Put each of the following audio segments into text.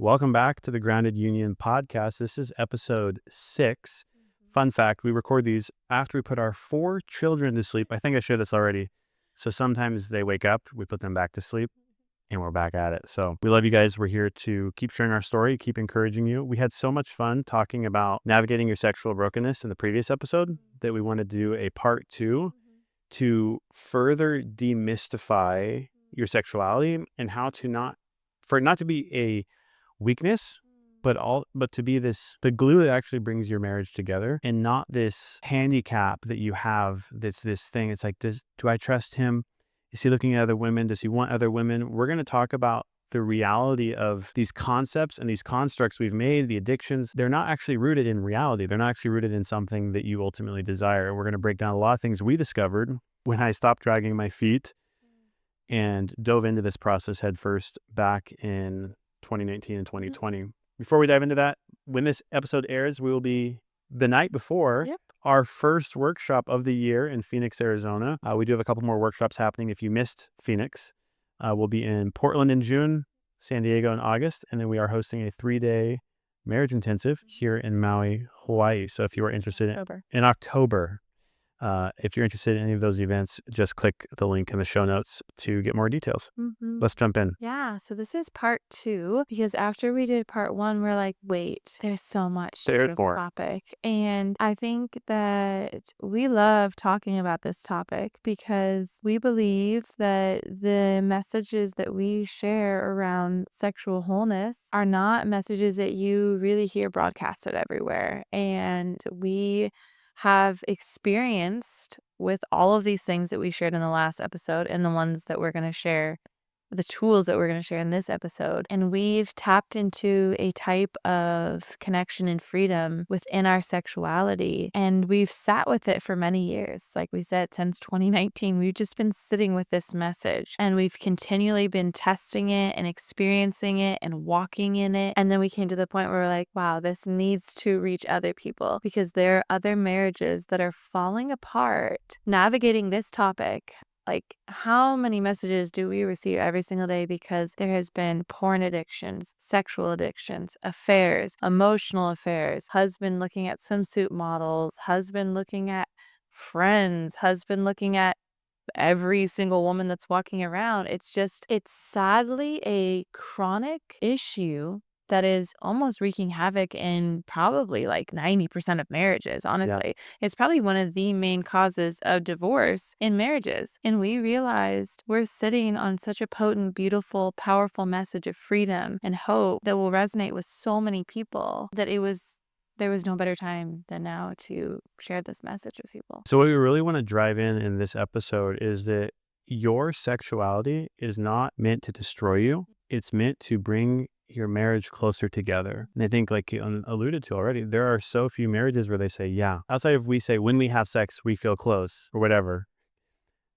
Welcome back to the Grounded Union podcast. This is episode 6. Fun fact, we record these after we put our 4 children to sleep. I think I shared this already. So sometimes they wake up, we put them back to sleep, and we're back at it. So we love you guys. We're here to keep sharing our story, keep encouraging you. We had so much fun talking about navigating your sexual brokenness in the previous episode that we want to do a part 2 to further demystify your sexuality and how to for it not to be a weakness, but to be the glue that actually brings your marriage together, and not this handicap that you have. That's this thing. It's like, do I trust him? Is he looking at other women? Does he want other women? We're going to talk about the reality of these concepts and these constructs we've made, the addictions. They're not actually rooted in reality. They're not actually rooted in something that you ultimately desire. We're going to break down a lot of things we discovered when I stopped dragging my feet and dove into this process headfirst back in 2019 and 2020. Before we dive into that, when this episode airs, we will be the night before our first workshop of the year in Phoenix, Arizona. We do have a couple more workshops happening. If you missed Phoenix, we'll be in Portland in June, San Diego in August, and then we are hosting a 3-day marriage intensive here in Maui, Hawaii. So if you are interested in October, if you're interested in any of those events, just click the link in the show notes to get more details. Let's jump in. Yeah, so this is part 2, because after we did part 1, we're like, wait, there's so much to There's this more. topic. And I think that we love talking about this topic because we believe that the messages that we share around sexual wholeness are not messages that you really hear broadcasted everywhere. And we have experienced with all of these things that we shared in the last episode and the ones that we're going to share, the tools that we're going to share in this episode. And we've tapped into a type of connection and freedom within our sexuality. And we've sat with it for many years. Like we said, since 2019, we've just been sitting with this message, and we've continually been testing it and experiencing it and walking in it. And then we came to the point where we're like, wow, this needs to reach other people, because there are other marriages that are falling apart. Navigating this topic, like, how many messages do we receive every single day because there has been porn addictions, sexual addictions, affairs, emotional affairs, husband looking at swimsuit models, husband looking at friends, husband looking at every single woman that's walking around. It's sadly a chronic issue that is almost wreaking havoc in probably like 90% of marriages, honestly. It's probably one of the main causes of divorce in marriages. And we realized we're sitting on such a potent, beautiful, powerful message of freedom and hope that will resonate with so many people that there was no better time than now to share this message with people. So what we really want to drive in this episode is that your sexuality is not meant to destroy you. It's meant to bring your marriage closer together. And I think, like you alluded to already, there are so few marriages where they say, outside of we say when we have sex, we feel close or whatever.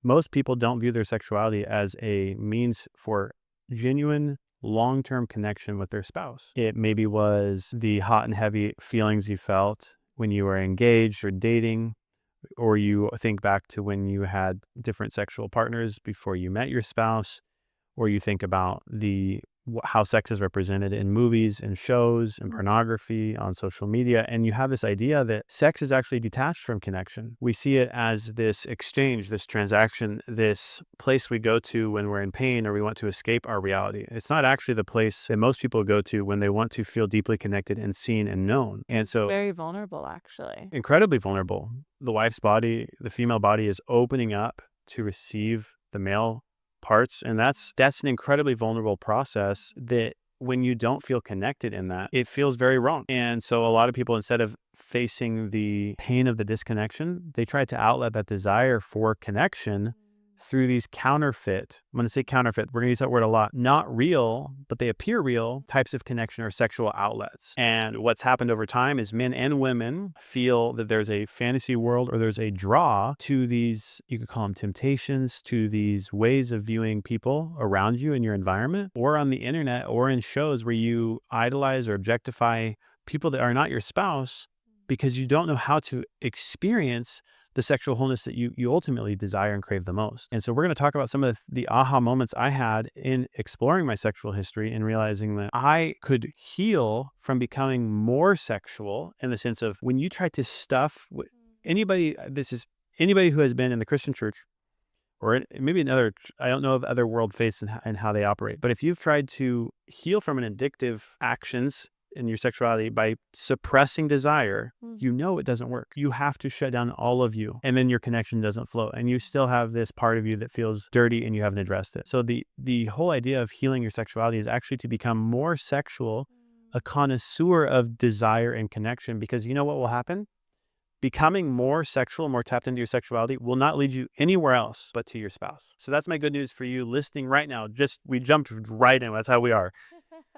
Most people don't view their sexuality as a means for genuine long-term connection with their spouse. It maybe was the hot and heavy feelings you felt when you were engaged or dating, or you think back to when you had different sexual partners before you met your spouse, or you think about how sex is represented in movies and shows and pornography on social media. And you have this idea that sex is actually detached from connection. We see it as this exchange, this transaction, this place we go to when we're in pain or we want to escape our reality. It's not actually the place that most people go to when they want to feel deeply connected and seen and known. And so very vulnerable, actually. Incredibly vulnerable. The wife's body, the female body, is opening up to receive the male parts, and that's an incredibly vulnerable process that when you don't feel connected in that, it feels very wrong. And so a lot of people, instead of facing the pain of the disconnection, they try to outlet that desire for connection through these counterfeit, I'm going to say counterfeit, we're going to use that word a lot, not real, but they appear real types of connection or sexual outlets. And what's happened over time is men and women feel that there's a fantasy world or there's a draw to these, you could call them temptations, to these ways of viewing people around you in your environment or on the internet or in shows where you idolize or objectify people that are not your spouse because you don't know how to experience the the sexual wholeness that you ultimately desire and crave the most. And so we're going to talk about some of the aha moments I had in exploring my sexual history and realizing that I could heal from becoming more sexual, in the sense of, when you try to stuff anybody, anybody who has been in the Christian church, or maybe another, I don't know of other world faiths and how they operate, but if you've tried to heal from an addictive actions in your sexuality by suppressing desire, you know it doesn't work. You have to shut down all of you, and then your connection doesn't flow, and you still have this part of you that feels dirty and you haven't addressed it. So the whole idea of healing your sexuality is actually to become more sexual, a connoisseur of desire and connection, because you know what will happen? Becoming more sexual, more tapped into your sexuality will not lead you anywhere else but to your spouse. So that's my good news for you listening right now. We jumped right in. That's how we are.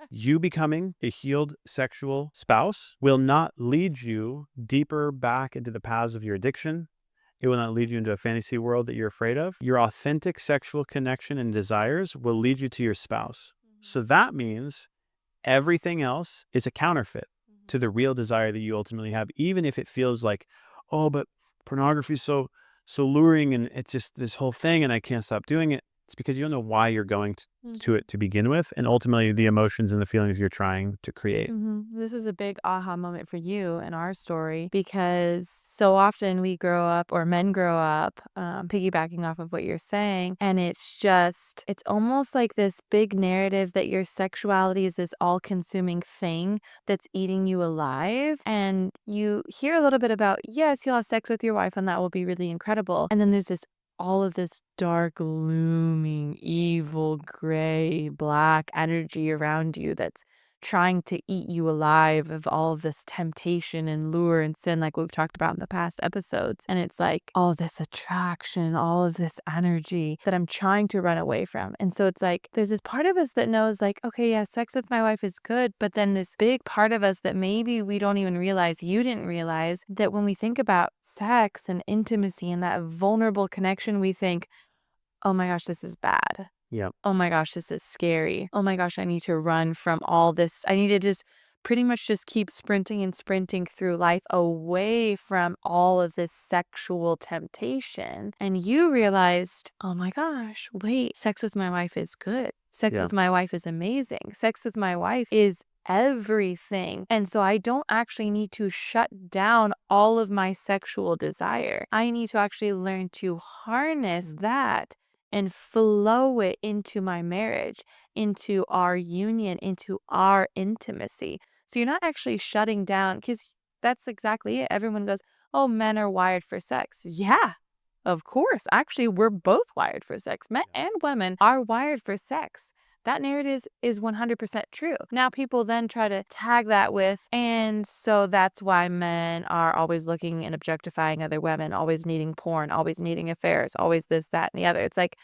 You becoming a healed sexual spouse will not lead you deeper back into the paths of your addiction. It will not lead you into a fantasy world that you're afraid of. Your authentic sexual connection and desires will lead you to your spouse. So that means everything else is a counterfeit to the real desire that you ultimately have, even if it feels like, oh, but pornography is so luring, and it's just this whole thing and I can't stop doing it. It's because you don't know why you're going to it to begin with, and ultimately the emotions and the feelings you're trying to create. This is a big aha moment for you in our story, because so often we grow up, or men grow up, piggybacking off of what you're saying, and it's almost like this big narrative that your sexuality is this all-consuming thing that's eating you alive. And you hear a little bit about, yes, you'll have sex with your wife and that will be really incredible. And then there's all of this dark, looming, evil, gray, black energy around you that's trying to eat you alive, of all of this temptation and lure and sin, like we've talked about in the past episodes. And it's like all of this attraction, all of this energy that I'm trying to run away from. And so it's like there's this part of us that knows, like, okay, yeah, sex with my wife is good. But then this big part of us that maybe we don't even realize, you didn't realize, that when we think about sex and intimacy and that vulnerable connection, we think, oh my gosh, this is bad. Yeah. Oh my gosh, this is scary. Oh my gosh, I need to run from all this. I need to just pretty much just keep sprinting and sprinting through life away from all of this sexual temptation. And you realized, oh my gosh, wait, sex with my wife is good. Sex with my wife is amazing. Sex with my wife is everything. And so I don't actually need to shut down all of my sexual desire. I need to actually learn to harness that and flow it into my marriage, into our union, into our intimacy. So you're not actually shutting down, because that's exactly it. Everyone goes, oh, men are wired for sex. Yeah, of course. Actually, we're both wired for sex. Men and women are wired for sex. That narrative is 100% true. Now people then try to tag that with, and so that's why men are always looking and objectifying other women, always needing porn, always needing affairs, always this, that, and the other. It's like,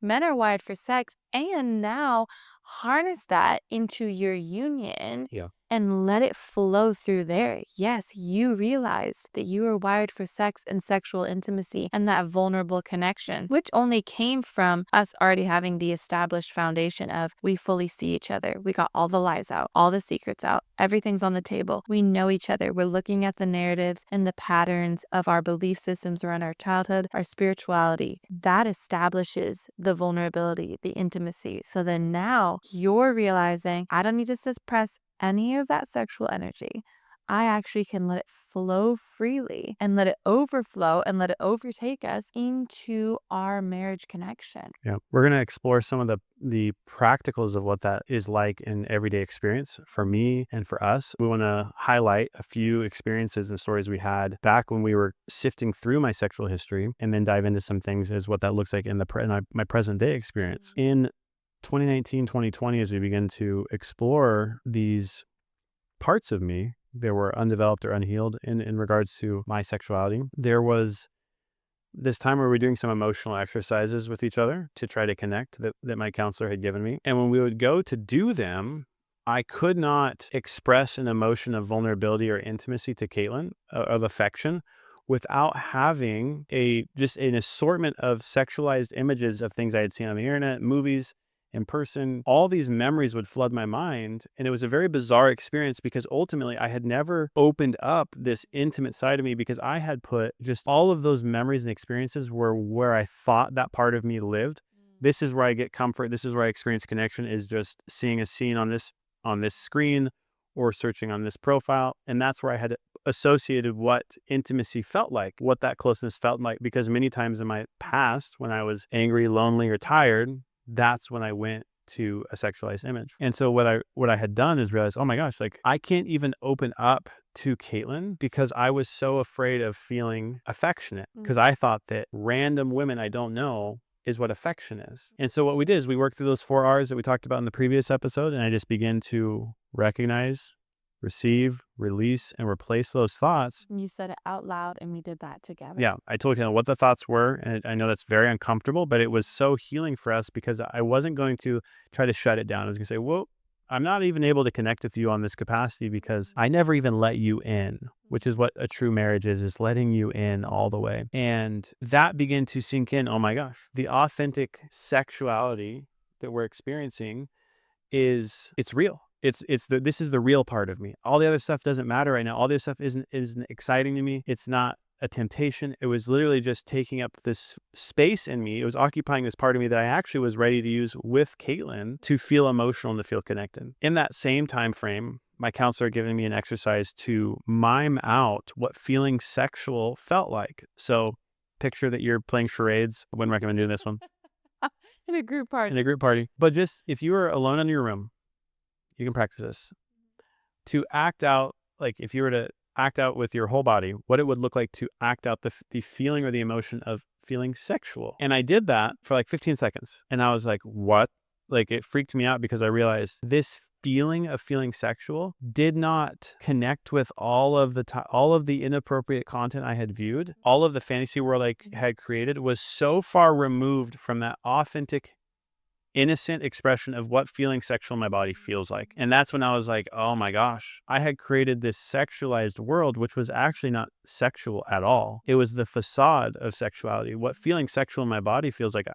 men are wired for sex, and now harness that into your union and let it flow through there. Yes, you realize that you are wired for sex and sexual intimacy and that vulnerable connection, which only came from us already having the established foundation of, we fully see each other. We got all the lies out, all the secrets out. Everything's on the table. We know each other. We're looking at the narratives and the patterns of our belief systems around our childhood, our spirituality. That establishes the vulnerability, the intimacy. So then now you're realizing, I don't need to suppress any of that sexual energy. I actually can let it flow freely and let it overflow and let it overtake us into our marriage connection. Yeah. We're going to explore some of the practicals of what that is like in everyday experience for me and for us. We want to highlight a few experiences and stories we had back when we were sifting through my sexual history, and then dive into some things as what that looks like in my present day experience. In 2019, 2020, as we begin to explore these parts of me that were undeveloped or unhealed in regards to my sexuality, there was this time where we were doing some emotional exercises with each other to try to connect that my counselor had given me. And when we would go to do them, I could not express an emotion of vulnerability or intimacy to Caitlyn, of affection, without having just an assortment of sexualized images of things I had seen on the internet, movies, in person, all these memories would flood my mind. And it was a very bizarre experience because ultimately I had never opened up this intimate side of me because I had put just all of those memories and experiences were where I thought that part of me lived. This is where I get comfort. This is where I experience connection, is just seeing a scene on this screen or searching on this profile. And that's where I had associated what intimacy felt like, what that closeness felt like, because many times in my past, when I was angry, lonely, or tired, that's when I went to a sexualized image. And so what I had done is realize, oh my gosh, like I can't even open up to Caitlyn because I was so afraid of feeling affectionate, because I thought that random women I don't know is what affection is. And so what we did is we worked through those 4 R's that we talked about in the previous episode, and I just began to recognize, receive, release, and replace those thoughts. You said it out loud, and we did that together. Yeah, I told him what the thoughts were, and I know that's very uncomfortable, but it was so healing for us because I wasn't going to try to shut it down. I was going to say, well, I'm not even able to connect with you on this capacity because I never even let you in, which is what a true marriage is letting you in all the way. And that began to sink in. Oh my gosh, the authentic sexuality that we're experiencing it's real. This is the real part of me. All the other stuff doesn't matter right now. All this stuff isn't exciting to me. It's not a temptation. It was literally just taking up this space in me. It was occupying this part of me that I actually was ready to use with Caitlyn to feel emotional and to feel connected. In that same time frame, my counselor giving me an exercise to mime out what feeling sexual felt like. So picture that you're playing charades. I wouldn't recommend doing this one. In a group party. In a group party. But just if you were alone in your room, you can practice this. To act out, like if you were to act out with your whole body, what it would look like to act out the feeling or the emotion of feeling sexual. And I did that for like 15 seconds. And I was like, what? Like it freaked me out because I realized this feeling of feeling sexual did not connect with all of the inappropriate content I had viewed. All of the fantasy world I had created was so far removed from that authentic, innocent expression of what feeling sexual in my body feels like. And that's when I was like, oh my gosh, I had created this sexualized world, which was actually not sexual at all. It was the facade of sexuality. What feeling sexual in my body feels like,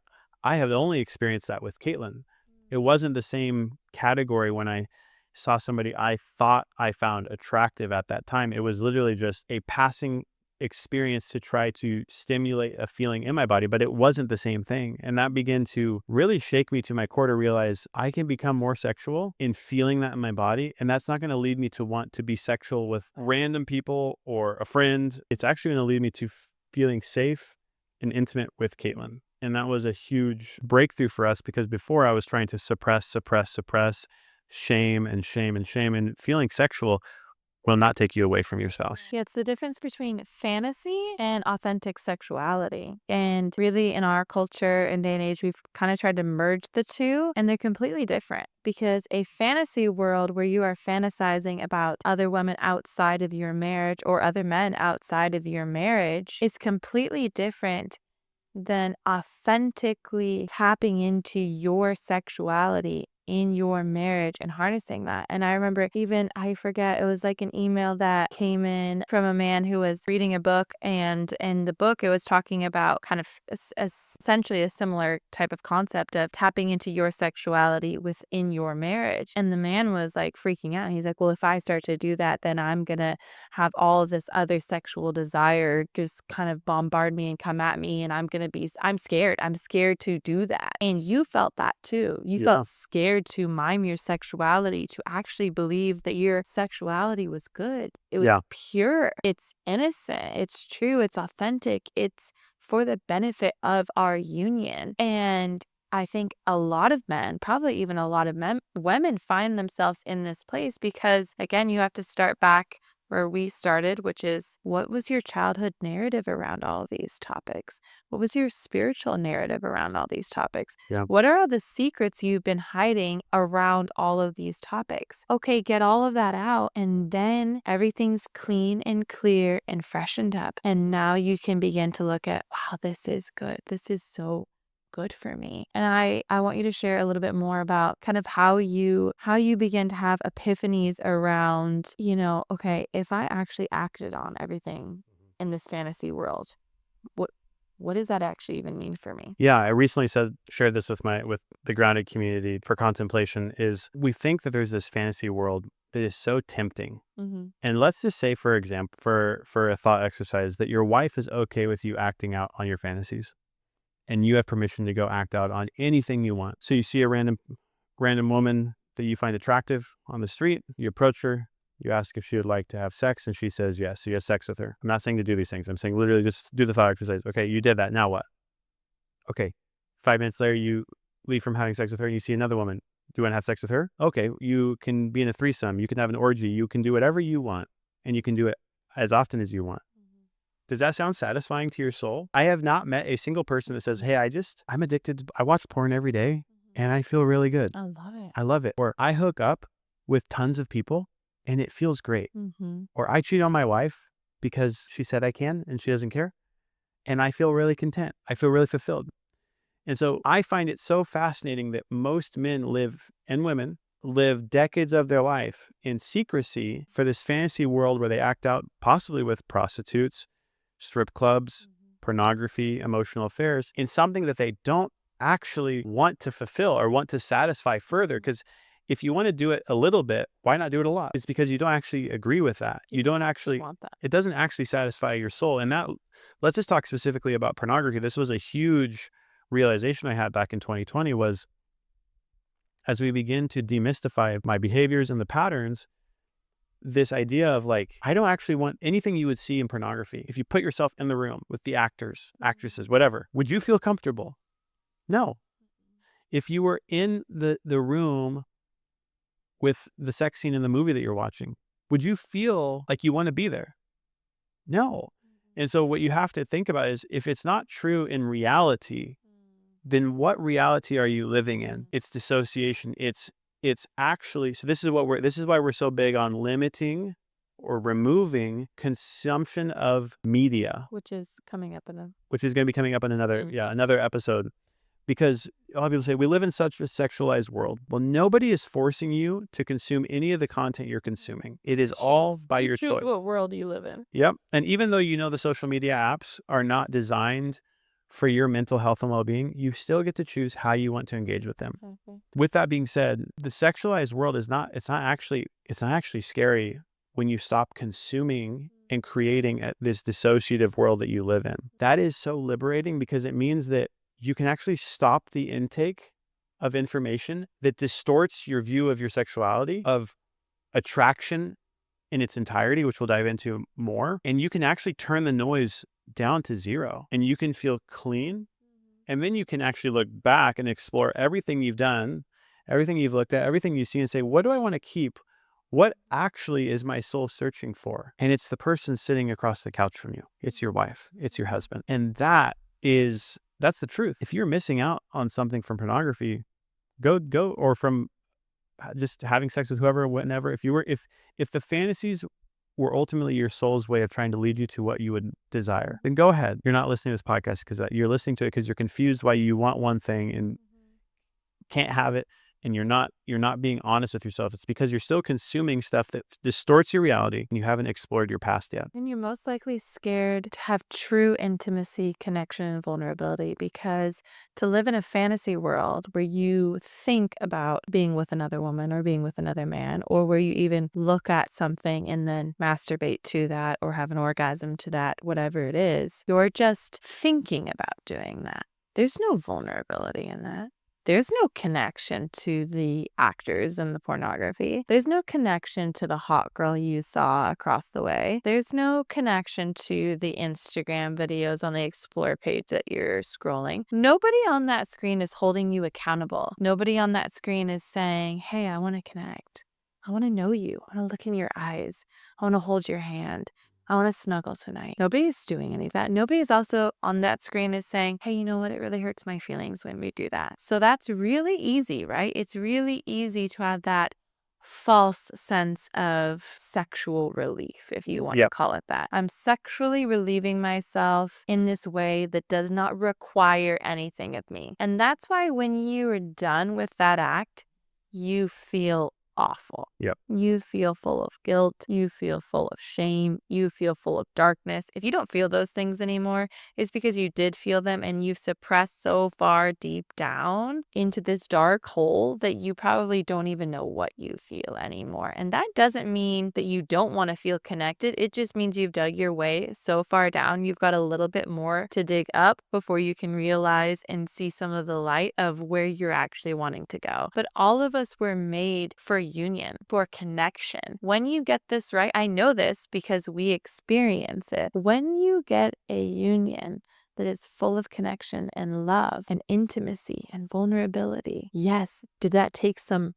I have only experienced that with Caitlyn. It wasn't the same category when I saw somebody I thought I found attractive at that time. It was literally just a passing experience to try to stimulate a feeling in my body, but it wasn't the same thing. And that began to really shake me to my core to realize I can become more sexual in feeling that in my body. And that's not going to lead me to want to be sexual with random people or a friend. It's actually going to lead me to feeling safe and intimate with Caitlyn. And that was a huge breakthrough for us because before I was trying to suppress, shame, and feeling sexual will not take you away from your spouse. Yeah, it's the difference between fantasy and authentic sexuality. And really, in our culture and day and age, we've kind of tried to merge the two, and they're completely different. Because a fantasy world where you are fantasizing about other women outside of your marriage or other men outside of your marriage is completely different than authentically tapping into your sexuality in your marriage and harnessing that. And I remember I forget, it was like an email that came in from a man who was reading a book, and in the book it was talking about kind of essentially a similar type of concept of tapping into your sexuality within your marriage. And the man was like freaking out. He's like, well, if I start to do that, then I'm gonna have all of this other sexual desire just kind of bombard me and come at me, and I'm scared. I'm scared to do that. And you felt that too. You felt scared to mime your sexuality, to actually believe that your sexuality was good. It was pure. It's innocent. It's true. It's authentic. It's for the benefit of our union. And I think a lot of men, probably even a lot of women find themselves in this place because, again, you have to start back where we started, which is, what was your childhood narrative around all of these topics? What was your spiritual narrative around all these topics? Yeah. What are all the secrets you've been hiding around all of these topics? Okay, get all of that out, and then everything's clean and clear and freshened up. And now you can begin to look at, wow, this is good. This is so good for me. And I want you to share a little bit more about kind of how you begin to have epiphanies around, okay, if I actually acted on everything in this fantasy world, what does that actually even mean for me? Yeah, I recently shared this with the grounded community for contemplation. Is we think that there's this fantasy world that is so tempting. And let's just say, for example, for a thought exercise, that your wife is okay with you acting out on your fantasies, and you have permission to go act out on anything you want. So you see a random woman that you find attractive on the street, you approach her, you ask if she would like to have sex, and she says yes. So you have sex with her. I'm not saying to do these things. I'm saying literally just do the thought exercise. Okay, you did that. Now what? Okay. 5 minutes later, you leave from having sex with her and you see another woman. Do you want to have sex with her? Okay. You can be in a threesome. You can have an orgy. You can do whatever you want, and you can do it as often as you want. Does that sound satisfying to your soul? I have not met a single person that says, hey, I'm addicted. I watch porn every day and I feel really good. I love it. I love it. Or I hook up with tons of people and it feels great. Or I cheat on my wife because she said I can and she doesn't care. And I feel really content. I feel really fulfilled. And so I find it so fascinating that most men and women live decades of their life in secrecy for this fantasy world where they act out possibly with prostitutes, strip clubs, pornography, emotional affairs, in something that they don't actually want to fulfill or want to satisfy further. Because if you want to do it a little bit, why not do it a lot? It's because you don't actually agree with that. You don't actually want that. It doesn't actually satisfy your soul. And let's just talk specifically about pornography. This was a huge realization I had back in 2020 was, as we begin to demystify my behaviors and the patterns, this idea of like, I don't actually want anything you would see in pornography. If you put yourself in the room with the actors, actresses, whatever, would you feel comfortable? No. If you were in the room with the sex scene in the movie that you're watching, would you feel like you want to be there? No. And so what you have to think about is, if it's not true in reality, then what reality are you living in? It's dissociation. It's actually, so this is why we're so big on limiting or removing consumption of media, Which is coming up which is going to be coming up in another episode. Because a lot of people say we live in such a sexualized world. Well, nobody is forcing you to consume any of the content you're consuming. It is all by your choice. What world you live in. Yep. And even though the social media apps are not designed for your mental health and well-being, you still get to choose how you want to engage with them. With that being said, the sexualized world it's not actually scary when you stop consuming and creating this dissociative world that you live in. That is so liberating, because it means that you can actually stop the intake of information that distorts your view of your sexuality, of attraction in its entirety, which we'll dive into more. And you can actually turn the noise down to zero, and you can feel clean. And then you can actually look back and explore everything you've done, everything you've looked at, everything you've seen, and say, what do I want to keep? What actually is my soul searching for? And it's the person sitting across the couch from you. It's your wife. It's your husband. And that's the truth. If you're missing out on something from pornography, go, or from just having sex with whoever, whenever, if the fantasies were ultimately your soul's way of trying to lead you to what you would desire, then go ahead. You're not listening to this podcast because you're listening to it because you're confused why you want one thing and can't have it. And you're not being honest with yourself. It's because you're still consuming stuff that distorts your reality and you haven't explored your past yet. And you're most likely scared to have true intimacy, connection, and vulnerability, because to live in a fantasy world where you think about being with another woman or being with another man, or where you even look at something and then masturbate to that or have an orgasm to that, whatever it is, you're just thinking about doing that. There's no vulnerability in that. There's no connection to the actors in the pornography. There's no connection to the hot girl you saw across the way. There's no connection to the Instagram videos on the Explore page that you're scrolling. Nobody on that screen is holding you accountable. Nobody on that screen is saying, hey, I want to connect. I want to know you. I want to look in your eyes. I want to hold your hand. I want to snuggle tonight. Nobody's doing any of that. Nobody's also on that screen is saying, hey, you know what? It really hurts my feelings when we do that. So that's really easy, right? It's really easy to have that false sense of sexual relief, if you want to call it that. I'm sexually relieving myself in this way that does not require anything of me. And that's why when you are done with that act, you feel awful. Yep. You feel full of guilt. You feel full of shame. You feel full of darkness. If you don't feel those things anymore, it's because you did feel them and you've suppressed so far deep down into this dark hole that you probably don't even know what you feel anymore. And that doesn't mean that you don't want to feel connected. It just means you've dug your way so far down. You've got a little bit more to dig up before you can realize and see some of the light of where you're actually wanting to go. But all of us were made for union, for connection. When you get this right, I know this because we experience it. When you get a union that is full of connection and love and intimacy and vulnerability, yes, did that take some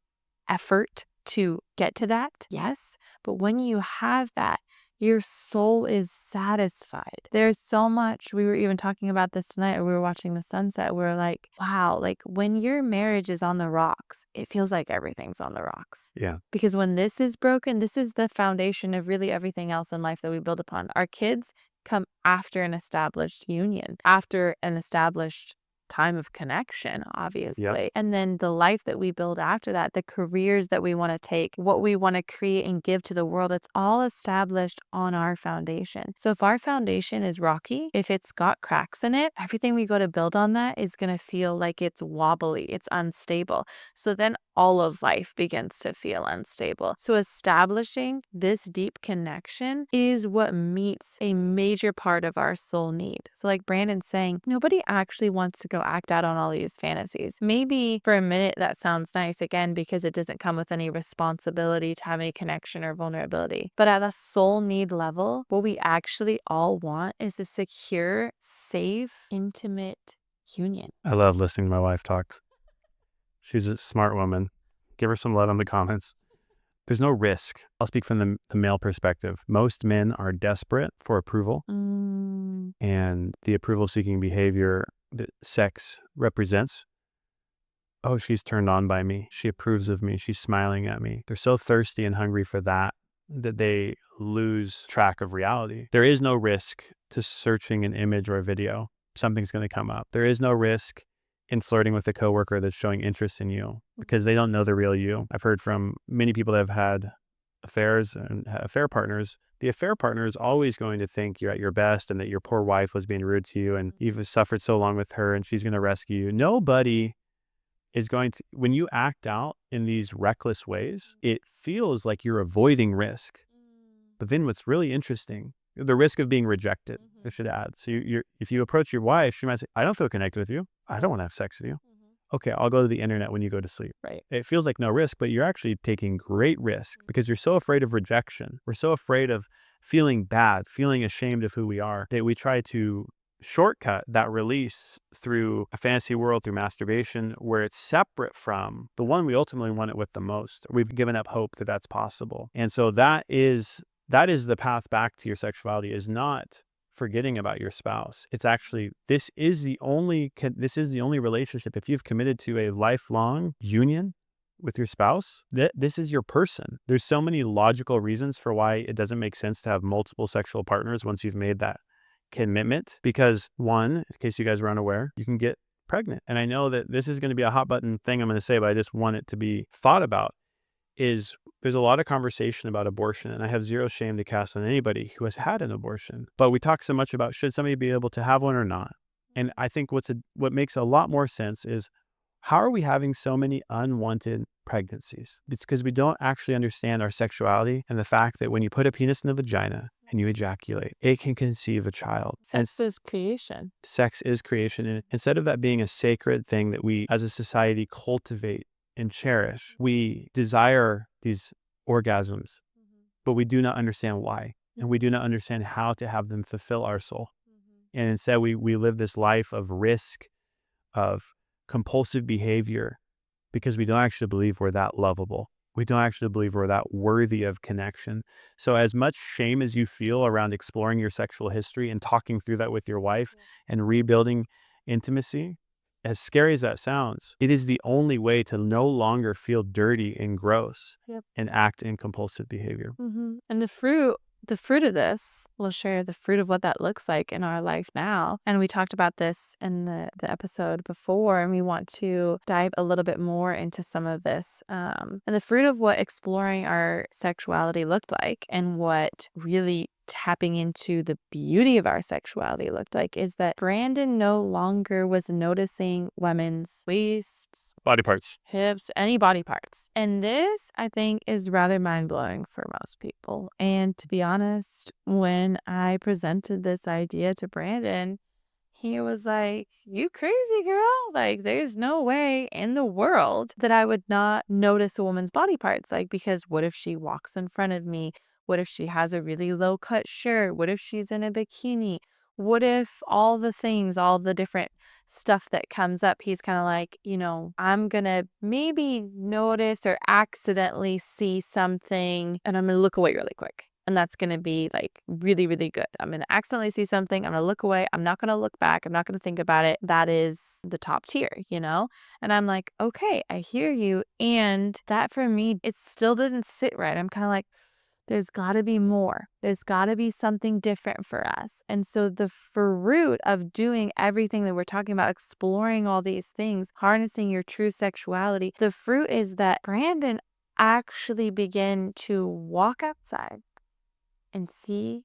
effort to get to that? Yes. But when you have that, your soul is satisfied. There's so much. We were even talking about this tonight. We were watching the sunset. We were like, wow, like when your marriage is on the rocks, it feels like everything's on the rocks. Yeah. Because when this is broken, this is the foundation of really everything else in life that we build upon. Our kids come after an established union, after an established time of connection, obviously. And then the life that we build after that, the careers that we want to take, what we want to create and give to the world, it's all established on our foundation. So if our foundation is rocky, if it's got cracks in it, everything we go to build on that is going to feel like it's wobbly, it's unstable. So then all of life begins to feel unstable. So establishing this deep connection is what meets a major part of our soul need. So like Brandon's saying, nobody actually wants to go act out on all these fantasies. Maybe for a minute that sounds nice, again, because it doesn't come with any responsibility to have any connection or vulnerability. But at a soul need level, what we actually all want is a secure, safe, intimate union. I love listening to my wife talk. She's a smart woman. Give her some love in the comments. There's no risk. I'll speak from the male perspective. Most men are desperate for approval, and the approval-seeking behavior that sex represents. Oh, she's turned on by me. She approves of me. She's smiling at me. They're so thirsty and hungry for that they lose track of reality. There is no risk to searching an image or a video. Something's going to come up. There is no risk in flirting with a coworker that's showing interest in you because they don't know the real you. I've heard from many people that have had affairs and affair partners. The affair partner is always going to think you're at your best and that your poor wife was being rude to you and you've suffered so long with her and she's going to rescue you. Nobody is going to, when you act out in these reckless ways, it feels like you're avoiding risk. But then what's really interesting, the risk of being rejected, I should add. So if you approach your wife, she might say, I don't feel connected with you. I don't want to have sex with you. Okay, I'll go to the internet when you go to sleep. Right. It feels like no risk, but you're actually taking great risk because you're so afraid of rejection. We're so afraid of feeling bad, feeling ashamed of who we are, that we try to shortcut that release through a fantasy world, through masturbation, where it's separate from the one we ultimately want it with the most. We've given up hope that that's possible. And so that is the path back to your sexuality, is not forgetting about your spouse. It's actually, this is the only relationship. If you've committed to a lifelong union with your spouse, this is your person. There's so many logical reasons for why it doesn't make sense to have multiple sexual partners once you've made that commitment. Because one, in case you guys were unaware, you can get pregnant. And I know that this is going to be a hot button thing I'm going to say, but I just want it to be thought about. Is there's a lot of conversation about abortion, and I have zero shame to cast on anybody who has had an abortion. But we talk so much about should somebody be able to have one or not. And I think what makes a lot more sense is, how are we having so many unwanted pregnancies? It's because we don't actually understand our sexuality and the fact that when you put a penis in the vagina and you ejaculate, it can conceive a child. Sex is creation. Sex is creation. And instead of that being a sacred thing that we as a society cultivate and cherish, we desire these orgasms, but we do not understand why. And we do not understand how to have them fulfill our soul. And instead we live this life of risk, of compulsive behavior, because we don't actually believe we're that lovable. We don't actually believe we're that worthy of connection. So as much shame as you feel around exploring your sexual history and talking through that with your wife and rebuilding intimacy, as scary as that sounds, it is the only way to no longer feel dirty and gross and act in compulsive behavior. And the fruit the fruit of this, we'll share the fruit of what that looks like in our life now. And we talked about this in the episode before, and we want to dive a little bit more into some of this. And the fruit of what exploring our sexuality looked like and what really tapping into the beauty of our sexuality looked like is that Brandon no longer was noticing women's waists, Body parts. hips, any body parts. And this, I think, is rather mind-blowing for most people. And to be honest, when I presented this idea to Brandon, he was like, "You crazy girl? Like, there's no way in the world that I would not notice a woman's body parts. Like, because what if she walks in front of me? What if she has a really low cut shirt? What if she's in a bikini? What if all the things, all the different stuff that comes up?" He's kind of like, I'm gonna maybe notice or accidentally see something and I'm gonna look away really quick. And that's going to be like really, really good. I'm going to accidentally see something. I'm going to look away. I'm not going to look back. I'm not going to think about it. That is the top tier, And I'm like, okay, I hear you. And that for me, it still didn't sit right. I'm kind of like, there's got to be more. There's got to be something different for us. And so the fruit of doing everything that we're talking about, exploring all these things, harnessing your true sexuality, the fruit is that Brandon actually began to walk outside and see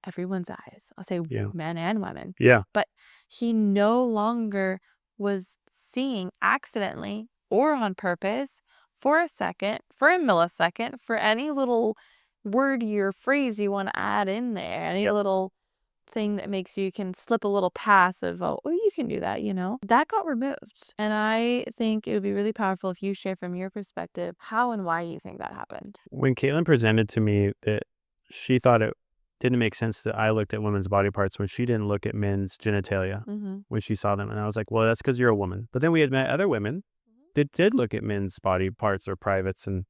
everyone's eyes. I'll say Yeah. men and women. Yeah. But he no longer was seeing accidentally or on purpose for a second, for a millisecond, for any little word or phrase you want to add in there, any little thing that makes you can slip a little pass of, oh, you can do that, that got removed. And I think it would be really powerful if you share from your perspective how and why you think that happened. When Caitlyn presented to me that she thought it didn't make sense that I looked at women's body parts when she didn't look at men's genitalia when she saw them. And I was like, well, that's because you're a woman. But then we had met other women that did look at men's body parts or privates and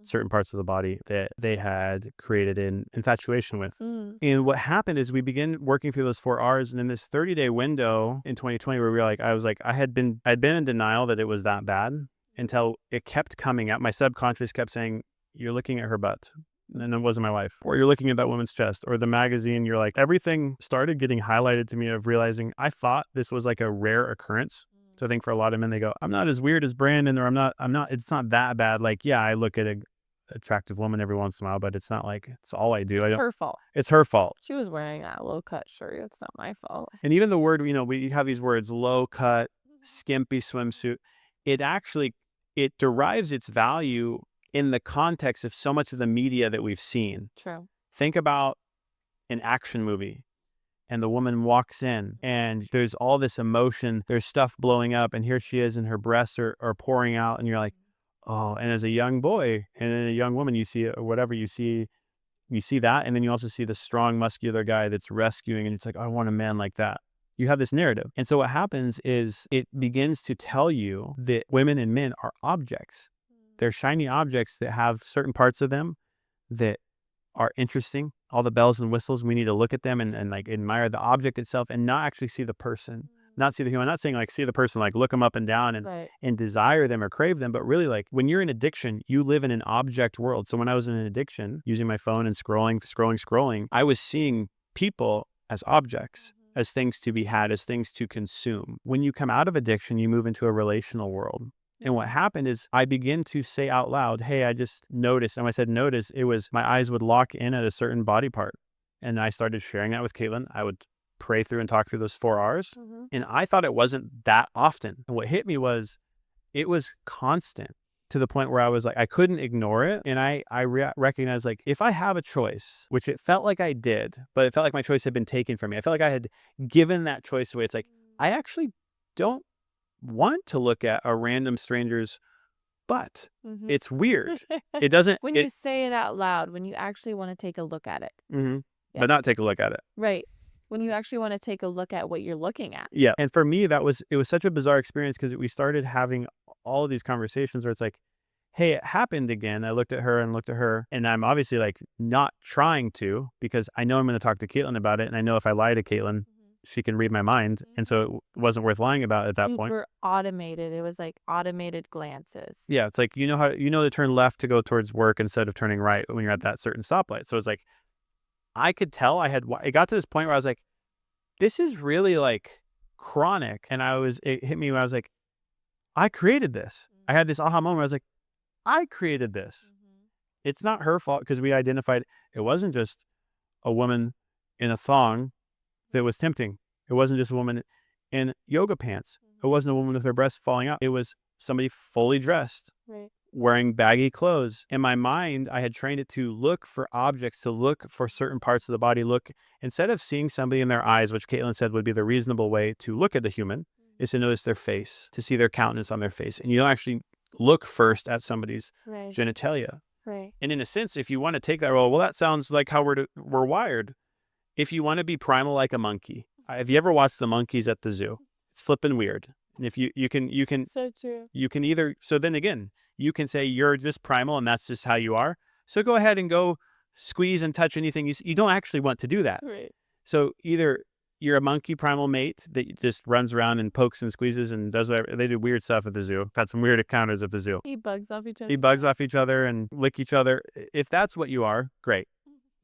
certain parts of the body that they had created an infatuation with. And what happened is we began working through those 4 R's. And in this 30-day window in 2020 where we were like, I'd been in denial that it was that bad until it kept coming up. My subconscious kept saying, you're looking at her butt. And it wasn't my wife. Or you're looking at that woman's chest or the magazine. You're like, everything started getting highlighted to me of realizing I thought this was like a rare occurrence. So I think for a lot of men, they go, I'm not as weird as Brandon, or it's not that bad. Like, yeah, I look at an attractive woman every once in a while, but it's not like it's all I do. Her fault. It's her fault. She was wearing that low cut shirt. It's not my fault. And even the word, we have these words, low cut, skimpy swimsuit. It derives its value in the context of so much of the media that we've seen. True. Think about an action movie and the woman walks in and there's all this emotion, there's stuff blowing up, and here she is and her breasts are pouring out, and you're like, oh. And as a young boy and then a young woman, you see whatever you see that, and then you also see the strong muscular guy that's rescuing, and it's like, I want a man like that. You have this narrative. And so what happens is it begins to tell you that women and men are objects. They're shiny objects that have certain parts of them that are interesting. All the bells and whistles, we need to look at them and like admire the object itself and not actually see the person, not see the human. I'm not saying like see the person, like look them up and down and desire them or crave them, but really like when you're in addiction, you live in an object world. So when I was in an addiction, using my phone and scrolling, I was seeing people as objects, as things to be had, as things to consume. When you come out of addiction, you move into a relational world. And what happened is I began to say out loud, hey, I just noticed. And when I said notice, it was my eyes would lock in at a certain body part. And I started sharing that with Caitlyn. I would pray through and talk through those 4 R's. And I thought it wasn't that often. And what hit me was it was constant, to the point where I was like, I couldn't ignore it. And I recognized, like, if I have a choice, which it felt like I did, but it felt like my choice had been taken from me. I felt like I had given that choice away. It's like, I actually don't want to look at a random stranger's butt. It's weird. It doesn't. When you say it out loud, when you actually want to take a look at it. But not take a look at it. Right. When you actually want to take a look at what you're looking at. Yeah. And for me, it was such a bizarre experience because we started having all of these conversations where it's like, hey, it happened again. I looked at her, and I'm obviously like not trying to, because I know I'm going to talk to Caitlyn about it. And I know if I lie to Caitlyn, she can read my mind. And so it wasn't worth lying about at that point. Were automated. It was like automated glances. Yeah. It's like, to turn left to go towards work instead of turning right when you're at that certain stoplight. So it's like, I could tell it got to this point where I was like, this is really like chronic. And it hit me when I was like, I created this. I had this aha moment. I was like, I created this. It's not her fault, because we identified it wasn't just a woman in a thong that was tempting. It wasn't just a woman in yoga pants. It wasn't a woman with her breasts falling out. It was somebody fully dressed, Right. wearing baggy clothes. In my mind, I had trained it to look for objects, to look for certain parts of the body. Instead of seeing somebody in their eyes, which Caitlyn said would be the reasonable way to look at the human, is to notice their face, to see their countenance on their face. And you don't actually look first at somebody's Right. genitalia. Right. And in a sense, if you want to take that role, well, that sounds like how we're wired. If you want to be primal like a monkey, have you ever watched the monkeys at the zoo? It's flipping weird. And if you can So true. you can either, so then again, you can say you're just primal and that's just how you are. So go ahead and go squeeze and touch anything you don't actually want to do that. Right. So either you're a monkey primal mate that just runs around and pokes and squeezes and does whatever. They do weird stuff at the zoo. I've had some weird encounters at the zoo. Eat bugs off each other. Eat bugs off each other and lick each other. If that's what you are, great.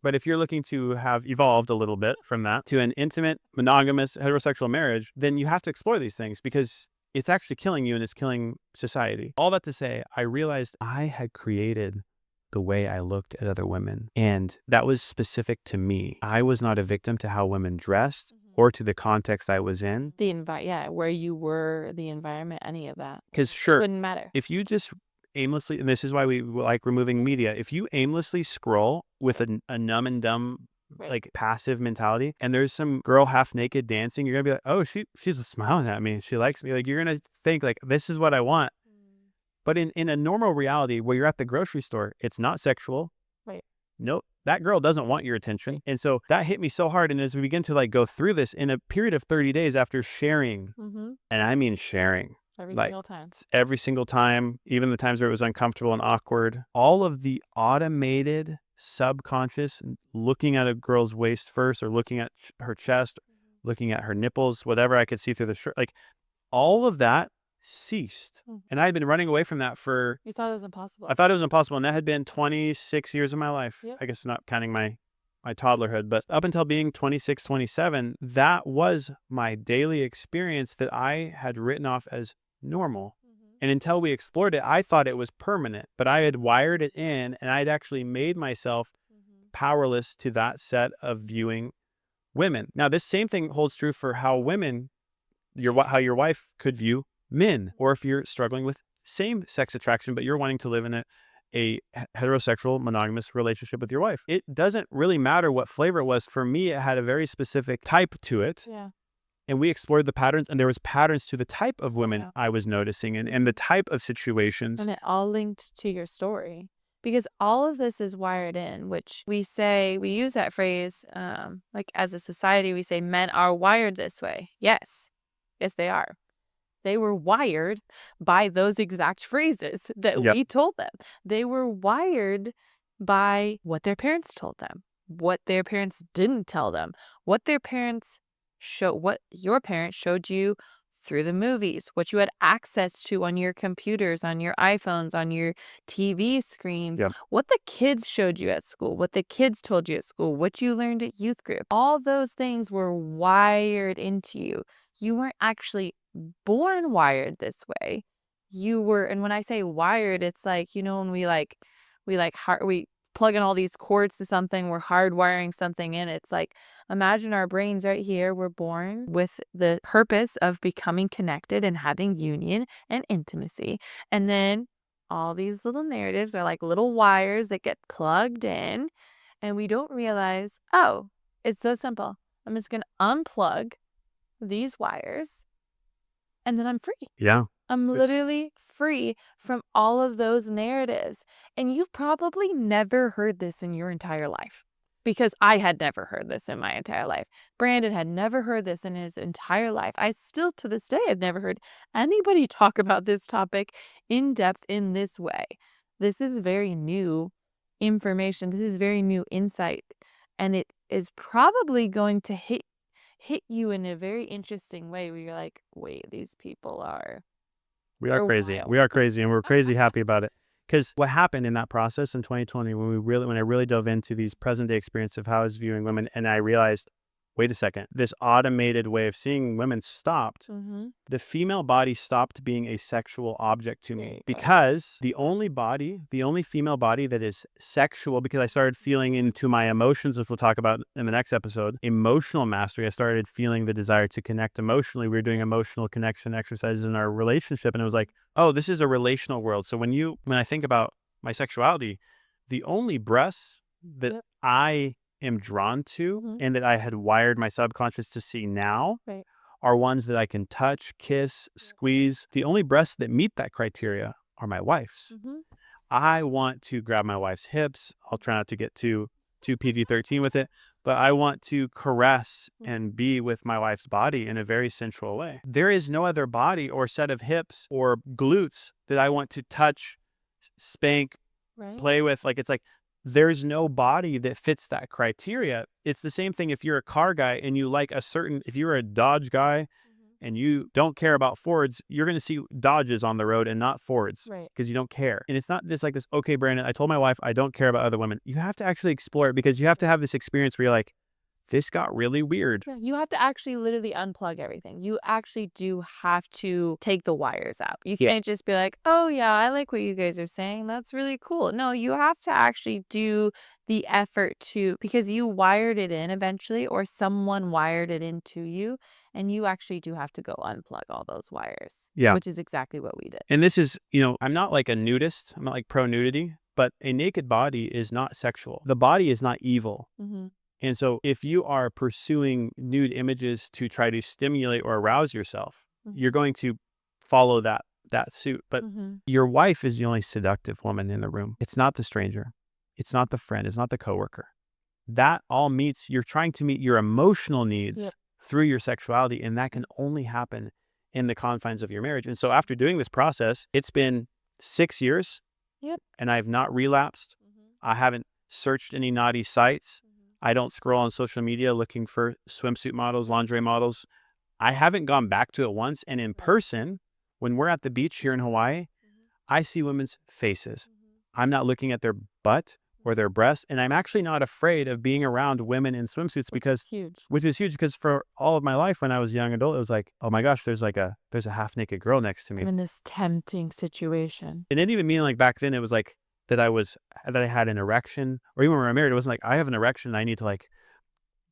But if you're looking to have evolved a little bit from that to an intimate, monogamous, heterosexual marriage, then you have to explore these things, because it's actually killing you and it's killing society. All that to say, I realized I had created the way I looked at other women, and that was specific to me. I was not a victim to how women dressed or to the context I was in. Where you were, the environment, any of that. Because sure, Wouldn't matter. if you just aimlessly, and this is why we like removing media, if you aimlessly scroll with a numb and dumb, Right. like passive mentality, and there's some girl half naked dancing, you're gonna be like, oh, she's smiling at me, she likes me. Like, you're gonna think like, this is what I want. But in a normal reality where you're at the grocery store, it's not sexual. Right. Nope. That girl doesn't want your attention. And so that hit me so hard. And as we begin to like go through this in a period of 30 days after sharing, and I mean sharing, every single time, even the times where it was uncomfortable and awkward, all of the automated subconscious looking at a girl's waist first, or looking at her chest, looking at her nipples, whatever I could see through the shirt, like all of that ceased. And I had been running away from that for, You thought it was impossible. I thought it was impossible. And that had been 26 years of my life. Yep. I guess not counting my toddlerhood, but up until being 26, 27, that was my daily experience that I had written off as normal. And until we explored it, I thought it was permanent, but I had wired it in, and I had actually made myself powerless to that set of viewing women. Now, this same thing holds true for how women, how your wife could view men, or if you're struggling with same sex attraction, but you're wanting to live in a heterosexual monogamous relationship with your wife. It doesn't really matter what flavor it was. For me, it had a very specific type to it. Yeah. And we explored the patterns, and there was patterns to the type of women I was noticing, and the type of situations. And it all linked to your story, because all of this is wired in, which we use that phrase, like as a society, we say men are wired this way. Yes, they are. They were wired by those exact phrases that we told them. They were wired by what their parents told them, what their parents didn't tell them, what your parents showed you through the movies, what you had access to on your computers, on your iPhones, on your TV screen, what the kids showed you at school, what the kids told you at school, what you learned at youth group. All those things were wired into you. You weren't actually born wired this way. You were, and when I say wired, it's like, when we plug in all these cords to something, we're hardwiring something in. It's like, imagine our brains right here. We're born with the purpose of becoming connected and having union and intimacy. And then all these little narratives are like little wires that get plugged in, and we don't realize, oh, it's so simple. I'm just going to unplug these wires, and then I'm free. Yeah. I'm literally free from all of those narratives. And you've probably never heard this in your entire life, because I had never heard this in my entire life. Brandon had never heard this in his entire life. I still, to this day, have never heard anybody talk about this topic in depth in this way. This is very new information. This is very new insight. And it is probably going to hit you in a very interesting way, where you're like, wait, these people are... We are crazy. Wild. We are crazy, and we're crazy happy about it. Because what happened in that process in 2020, when I really dove into these present day experience of how I was viewing women, and I realized, wait a second, this automated way of seeing women stopped. The female body stopped being a sexual object to me, because the only female body that is sexual, because I started feeling into my emotions, which we'll talk about in the next episode, emotional mastery. I started feeling the desire to connect emotionally. We were doing emotional connection exercises in our relationship, and it was like, oh, this is a relational world. So when I think about my sexuality, the only breasts that I am drawn to and that I had wired my subconscious to see now are ones that I can touch, kiss, squeeze. The only breasts that meet that criteria are my wife's. I want to grab my wife's hips. I'll try not to get too PG-13 with it, but I want to caress and be with my wife's body in a very sensual way. There is no other body or set of hips or glutes that I want to touch, spank, play with. Like, it's like, there's no body that fits that criteria. It's the same thing if you're a car guy and you like if you're a Dodge guy and you don't care about Fords, you're going to see Dodges on the road and not Fords because you don't care. And it's not this like this, okay, Brandon, I told my wife I don't care about other women. You have to actually explore it, because you have to have this experience where you're like, this got really weird. Yeah, you have to actually literally unplug everything. You actually do have to take the wires out. You can't just be like, oh yeah, I like what you guys are saying. That's really cool. No, you have to actually do the effort because you wired it in eventually, or someone wired it into you, and you actually do have to go unplug all those wires. Yeah. Which is exactly what we did. And this is, I'm not like a nudist. I'm not like pro nudity, but a naked body is not sexual. The body is not evil. And so if you are pursuing nude images to try to stimulate or arouse yourself, you're going to follow that suit. But your wife is the only seductive woman in the room. It's not the stranger. It's not the friend. It's not the coworker. That all you're trying to meet your emotional needs through your sexuality. And that can only happen in the confines of your marriage. And so after doing this process, it's been 6 years and I've not relapsed. I haven't searched any naughty sites. I don't scroll on social media looking for swimsuit models, lingerie models. I haven't gone back to it once. And in person, when we're at the beach here in Hawaii, I see women's faces. I'm not looking at their butt or their breasts. And I'm actually not afraid of being around women in swimsuits, which is huge because for all of my life when I was a young adult, it was like, oh my gosh, there's a half naked girl next to me. I'm in this tempting situation. It didn't even mean like back then it was like that I had an erection, or even when we were married, it wasn't like I have an erection and I need to like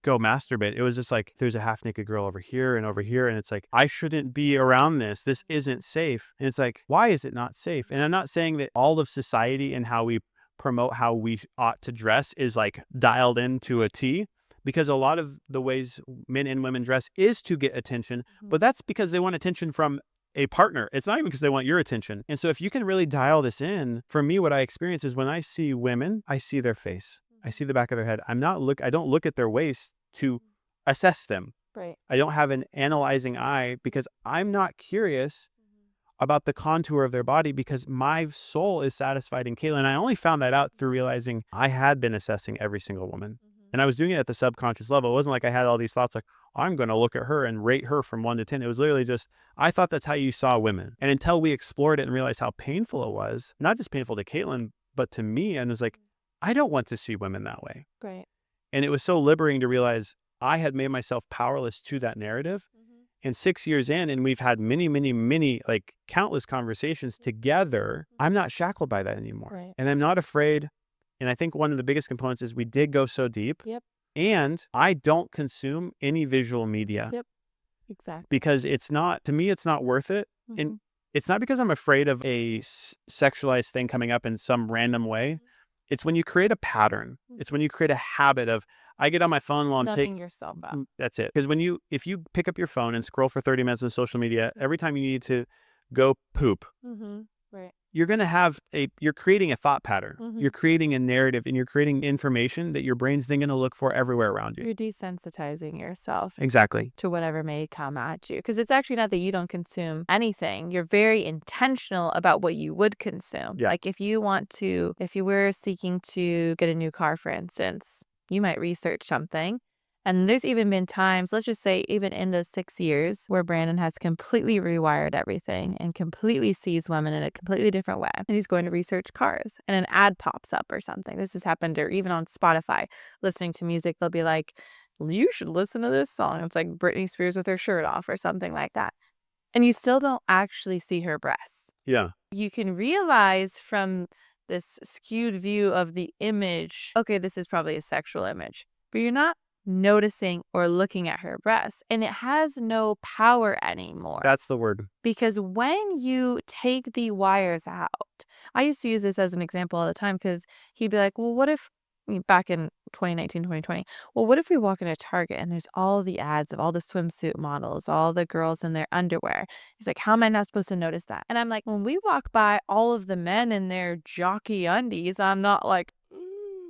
go masturbate. It was just like, there's a half naked girl over here. And it's like, I shouldn't be around this. This isn't safe. And it's like, why is it not safe? And I'm not saying that all of society and how we promote how we ought to dress is like dialed into a T, because a lot of the ways men and women dress is to get attention, but that's because they want attention from a partner. It's not even because they want your attention. And so if you can really dial this in, for me, what I experience is when I see women, I see their face. I see the back of their head. I don't look at their waist to assess them. I don't have an analyzing eye because I'm not curious about the contour of their body, because my soul is satisfied in Caitlyn. I only found that out through realizing I had been assessing every single woman. And I was doing it at the subconscious level. It wasn't like I had all these thoughts like, I'm going to look at her and rate her from 1 to 10. It was literally just, I thought that's how you saw women. And until we explored it and realized how painful it was, not just painful to Caitlyn, but to me, and it was like, I don't want to see women that way. And it was so liberating to realize I had made myself powerless to that narrative. And 6 years in, and we've had many, many, many, like countless conversations together, I'm not shackled by that anymore. And I'm not afraid. And I think one of the biggest components is we did go so deep. And I don't consume any visual media. Because to me, it's not worth it. And it's not because I'm afraid of a sexualized thing coming up in some random way. It's when you create a pattern. It's when you create a habit of, I get on my phone while I'm taking yourself out. That's it. Because if you pick up your phone and scroll for 30 minutes on social media, every time you need to go poop, you're going to you're creating a thought pattern. You're creating a narrative, and you're creating information that your brain's then going to look for everywhere around you. You're desensitizing yourself. Exactly. To whatever may come at you. Because it's actually not that you don't consume anything. You're very intentional about what you would consume. Like if you were seeking to get a new car, for instance, you might research something. And there's even been times, let's just say even in those 6 years, where Brandon has completely rewired everything and completely sees women in a completely different way. And he's going to research cars and an ad pops up or something. This has happened, or even on Spotify, listening to music, they'll be like, you should listen to this song. It's like Britney Spears with her shirt off or something like that. And you still don't actually see her breasts. Yeah. You can realize from this skewed view of the image, okay, this is probably a sexual image, but you're not noticing or looking at her breasts, and it has no power anymore. That's the word. Because when you take the wires out, I used to use this as an example all the time, because he'd be like, well, what if, back in 2019, 2020, well, what if we walk into Target and there's all the ads of all the swimsuit models, all the girls in their underwear? He's like, how am I not supposed to notice that? And I'm like, when we walk by all of the men in their jockey undies, I'm not like,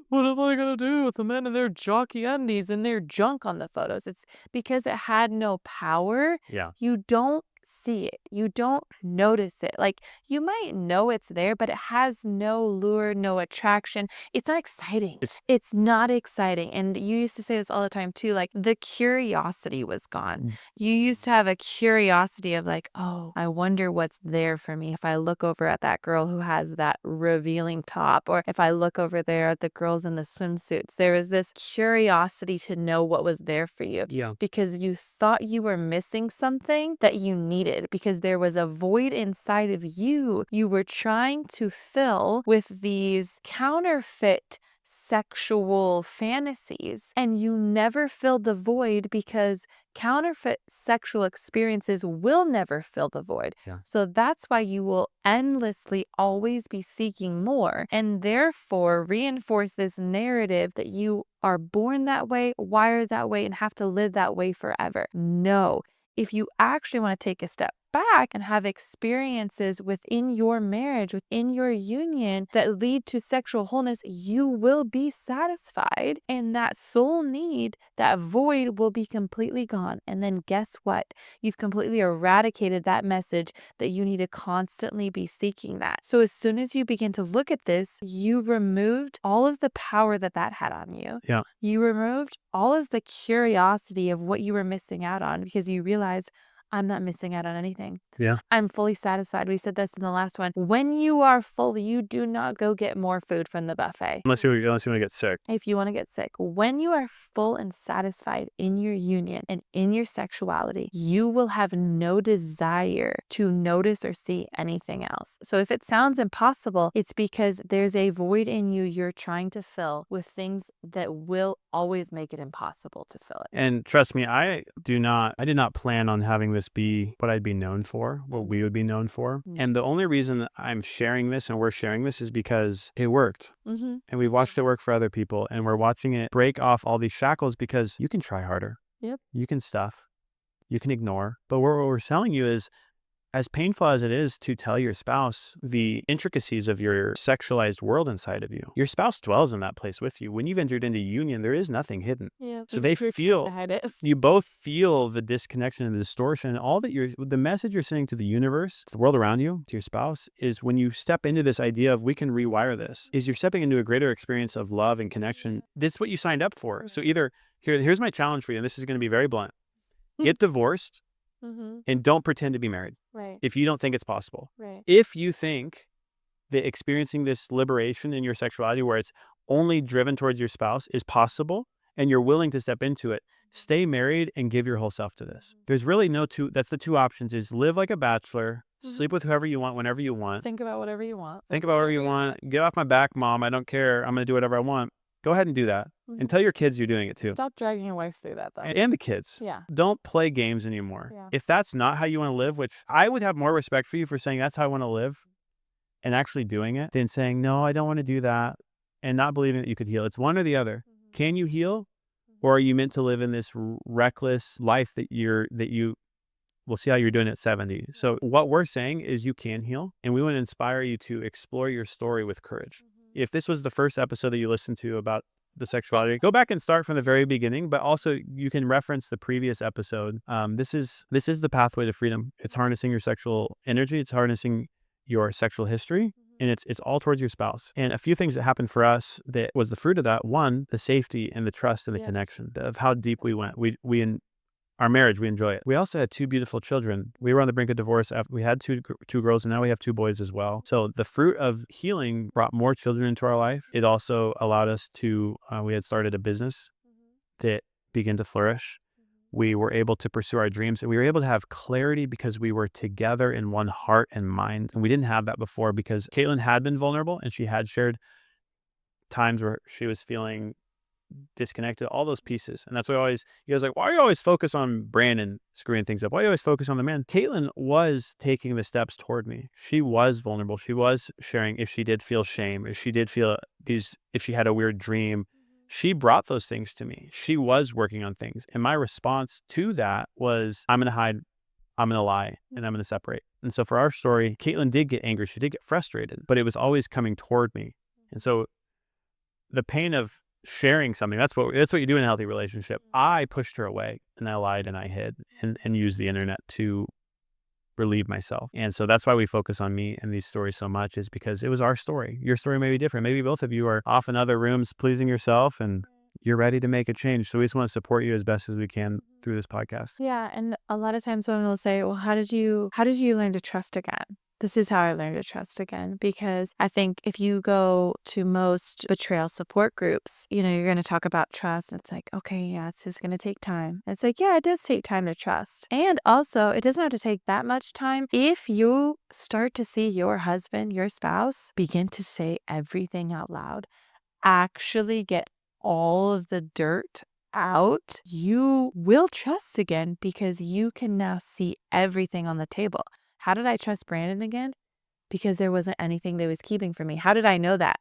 what am I going to do with the men in their jockey undies and their junk on the photos? It's because it had no power. Yeah. You don't see it. You don't notice it. Like, you might know it's there, but it has no lure, no attraction. It's not exciting. It's not exciting. And you used to say this all the time too, like the curiosity was gone. You used to have a curiosity of like, oh, I wonder what's there for me if I look over at that girl who has that revealing top, or if I look over there at the girls in the swimsuits. There was this curiosity to know what was there for you. Yeah. Because you thought you were missing something that you needed, because there was a void inside of you were trying to fill with these counterfeit sexual fantasies, and you never filled the void, because counterfeit sexual experiences will never fill the void. Yeah. So that's why you will endlessly always be seeking more, and therefore reinforce this narrative that you are born that way, wired that way, and have to live that way forever. No. If you actually want to take a step back and have experiences within your marriage, within your union, that lead to sexual wholeness, you will be satisfied, and that soul need, that void, will be completely gone. And then guess what? You've completely eradicated that message that you need to constantly be seeking that. So as soon as you begin to look at this, you removed all of the power that had on you. Yeah. You removed all of the curiosity of what you were missing out on, because you realized, I'm not missing out on anything. Yeah. I'm fully satisfied. We said this in the last one. When you are full, you do not go get more food from the buffet. Unless you want to get sick. If you want to get sick. When you are full and satisfied in your union and in your sexuality, you will have no desire to notice or see anything else. So if it sounds impossible, it's because there's a void in you you're trying to fill with things that will always make it impossible to fill it. And trust me, I did not plan on having this be what I'd be known for, what we would be known for. And the only reason that I'm sharing this and we're sharing this is because it worked. And we've watched it work for other people, and we're watching it break off all these shackles, because you can try harder. Yep. You can stuff. You can ignore. But what we're telling you is, as painful as it is to tell your spouse the intricacies of your sexualized world inside of you, your spouse dwells in that place with you. When you've entered into union, there is nothing hidden. Yeah. So they feel, you both feel the disconnection and the distortion. All that the message you're saying to the universe, the world around you, to your spouse, is when you step into this idea of we can rewire this, is you're stepping into a greater experience of love and connection. That's what you signed up for. So either, here's my challenge for you, and this is going to be very blunt. Get divorced. And don't pretend to be married. Right. If you don't think it's possible. Right. If you think that experiencing this liberation in your sexuality, where it's only driven towards your spouse, is possible, and you're willing to step into it, stay married and give your whole self to this. There's really that's the two options: is live like a bachelor, sleep with whoever you want, whenever you want. Think about whatever you want. Think about whatever you want. Get off my back, mom. I don't care. I'm going to do whatever I want. Go ahead and do that. And tell your kids you're doing it too. Stop dragging your wife through that, though. And the kids. Yeah. Don't play games anymore. Yeah. If that's not how you want to live, which I would have more respect for you for saying that's how I want to live and actually doing it, than saying, no, I don't want to do that, and not believing that you could heal. It's one or the other. Can you heal? Or are you meant to live in this reckless life that we'll see how you're doing at 70. So what we're saying is you can heal, and we want to inspire you to explore your story with courage. If this was the first episode that you listened to about the sexuality, go back and start from the very beginning, but also you can reference the previous episode. This is the pathway to freedom. It's harnessing your sexual energy. It's harnessing your sexual history And it's all towards your spouse. And a few things that happened for us that was the fruit of that. One, the safety and the trust and the connection of how deep we went. We in our marriage, we enjoy it. We also had two beautiful children. We were on the brink of divorce after we had two girls, and now we have two boys as well. So the fruit of healing brought more children into our life. It also allowed us to, we had started a business that began to flourish. We were able to pursue our dreams, and we were able to have clarity because we were together in one heart and mind. And we didn't have that before because Caitlyn had been vulnerable and she had shared times where she was feeling disconnected, all those pieces. And that's why you guys like, why are you always focus on Brandon screwing things up? Why are you always focus on the man? Caitlyn was taking the steps toward me. She was vulnerable. She was sharing if she did feel shame, if she did feel if she had a weird dream. She brought those things to me. She was working on things. And my response to that was, I'm going to hide, I'm going to lie, and I'm going to separate. And so for our story, Caitlyn did get angry. She did get frustrated, but it was always coming toward me. And so the pain of sharing something, that's what you do in a healthy relationship. I pushed her away and I lied and I hid and used the internet to relieve myself. And so that's why we focus on me and these stories so much, is because it was our story. Your story may be different. Maybe both of you are off in other rooms pleasing yourself and you're ready to make a change. So we just want to support you as best as we can through this podcast. Yeah, and a lot of times women will say, well, how did you learn to trust again? This is how I learned to trust again, because I think if you go to most betrayal support groups, you're going to talk about trust. And it's like, okay, yeah, it's just going to take time. And it's like, yeah, it does take time to trust. And also, it doesn't have to take that much time. If you start to see your husband, your spouse, begin to say everything out loud, actually get all of the dirt out, you will trust again because you can now see everything on the table. How did I trust Brandon again? Because there wasn't anything that was keeping from me. How did I know that?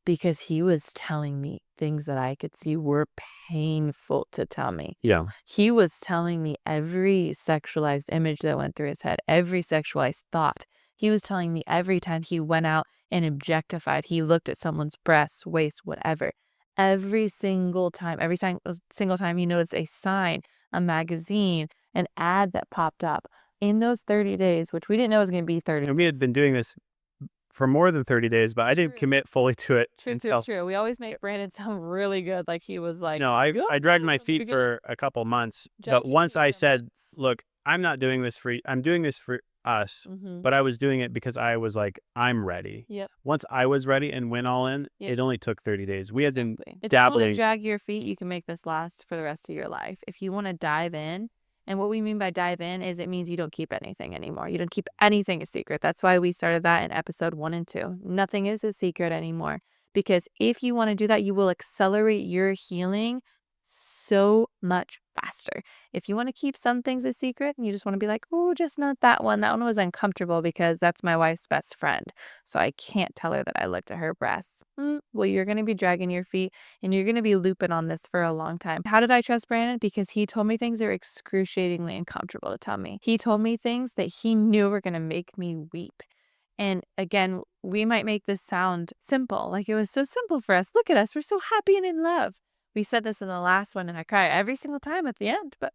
Because he was telling me things that I could see were painful to tell me. Yeah. He was telling me every sexualized image that went through his head, every sexualized thought. He was telling me every time he went out and objectified, he looked at someone's breasts, waist, whatever. Every single time he noticed a sign, a magazine, an ad that popped up. In those 30 days, which we didn't know was going to be 30. And we had been doing this for more than 30 days, but I didn't commit fully to it. True. We always make Brandon sound really good. Like he was like, no, I dragged my feet for a couple months. But once I said, look, I'm not doing this I'm doing this for us, but I was doing it because I was like, I'm ready. Yep. Once I was ready and went all in, it only took 30 days. We had been If dabbling. you want to drag your feet, you can make this last for the rest of your life. If you want to dive in, and what we mean by dive in is it means you don't keep anything anymore. You don't keep anything a secret. That's why we started that in episode 1 and 2. Nothing is a secret anymore. Because if you want to do that, you will accelerate your healing so much faster. If you want to keep some things a secret and you just want to be like, oh, just not that one. That one was uncomfortable because that's my wife's best friend. So I can't tell her that I looked at her breasts. Well, you're going to be dragging your feet and you're going to be looping on this for a long time. How did I trust Brandon? Because he told me things that were excruciatingly uncomfortable to tell me. He told me things that he knew were going to make me weep. And again, we might make this sound simple. Like it was so simple for us. Look at us. We're so happy and in love. We said this in the last one and I cry every single time at the end. But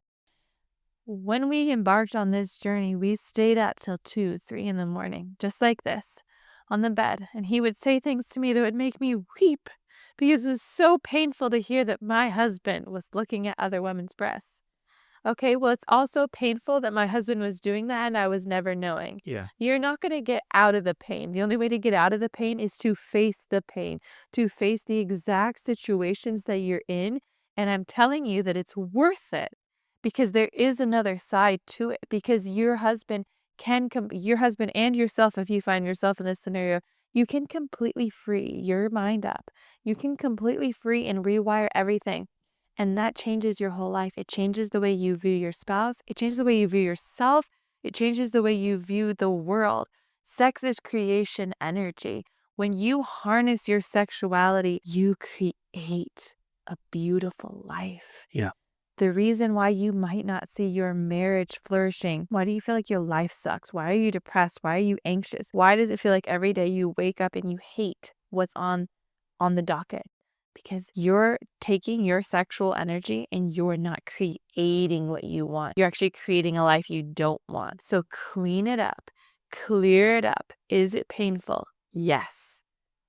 when we embarked on this journey, we stayed up till 2, 3 in the morning, just like this, on the bed. And he would say things to me that would make me weep because it was so painful to hear that my husband was looking at other women's breasts. Okay, well, it's also painful that my husband was doing that and I was never knowing. Yeah. You're not going to get out of the pain. The only way to get out of the pain is to face the pain, to face the exact situations that you're in. And I'm telling you that it's worth it because there is another side to it, because your husband your husband and yourself, if you find yourself in this scenario, you can completely free your mind up. You can completely free and rewire everything. And that changes your whole life. It changes the way you view your spouse. It changes the way you view yourself. It changes the way you view the world. Sex is creation energy. When you harness your sexuality, you create a beautiful life. Yeah. The reason why you might not see your marriage flourishing, why do you feel like your life sucks? Why are you depressed? Why are you anxious? Why does it feel like every day you wake up and you hate what's on the docket? Because you're taking your sexual energy and you're not creating what you want. You're actually creating a life you don't want. So clean it up. Clear it up. Is it painful? Yes.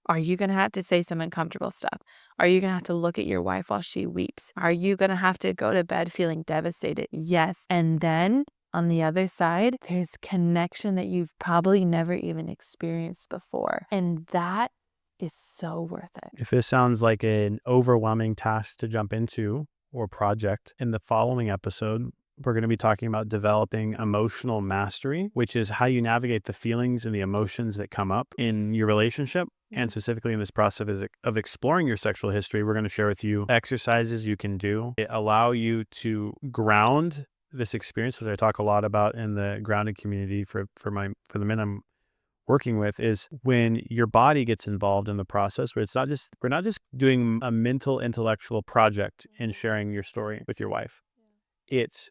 Are you going to have to say some uncomfortable stuff? Are you going to have to look at your wife while she weeps? Are you going to have to go to bed feeling devastated? Yes. And then on the other side, there's connection that you've probably never even experienced before. And that is so worth it. If this sounds like an overwhelming task to jump into or project, in the following episode, we're going to be talking about developing emotional mastery, which is how you navigate the feelings and the emotions that come up in your relationship. And specifically in this process of exploring your sexual history, we're going to share with you exercises you can do that allow you to ground this experience, which I talk a lot about in the grounded community for the men I'm working with, is when your body gets involved in the process, where we're not just doing a mental intellectual project and sharing your story with your wife. It's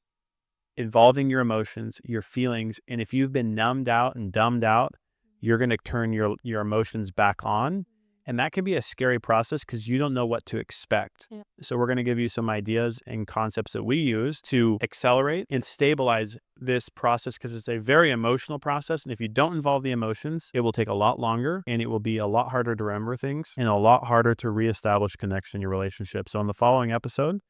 involving your emotions, your feelings, and if you've been numbed out and dumbed out, you're going to turn your emotions back on, and that can be a scary process because you don't know what to expect. Yeah. So we're going to give you some ideas and concepts that we use to accelerate and stabilize this process, because it's a very emotional process, and if you don't involve the emotions, it will take a lot longer, and it will be a lot harder to remember things and a lot harder to reestablish connection in your relationship. So in the following episode,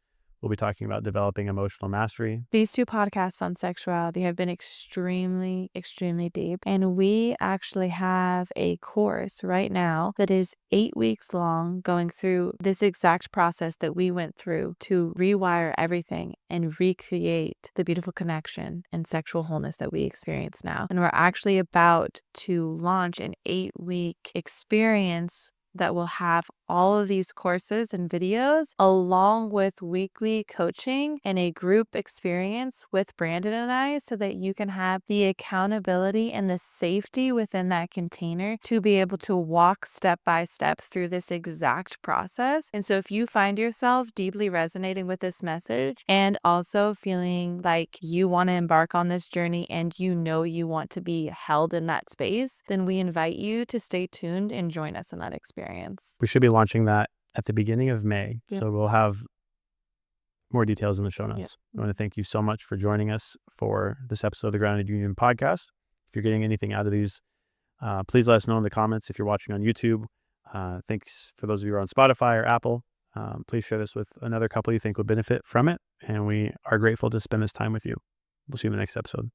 we'll be talking about developing emotional mastery. These 2 podcasts on sexuality have been extremely, extremely deep. And we actually have a course right now that is 8 weeks long, going through this exact process that we went through to rewire everything and recreate the beautiful connection and sexual wholeness that we experience now. And we're actually about to launch an 8-week experience that will have all of these courses and videos along with weekly coaching and a group experience with Brandon and I, so that you can have the accountability and the safety within that container to be able to walk step by step through this exact process. And so if you find yourself deeply resonating with this message and also feeling like you want to embark on this journey and you know you want to be held in that space, then we invite you to stay tuned and join us in that experience. We should be launching that at the beginning of May. Yep. So we'll have more details in the show notes. Yep. I want to thank you so much for joining us for this episode of the Grounded Union podcast. If you're getting anything out of these, please let us know in the comments. If you're watching on YouTube, thanks for those of you who are on Spotify or Apple. Please share this with another couple you think would benefit from it. And we are grateful to spend this time with you. We'll see you in the next episode.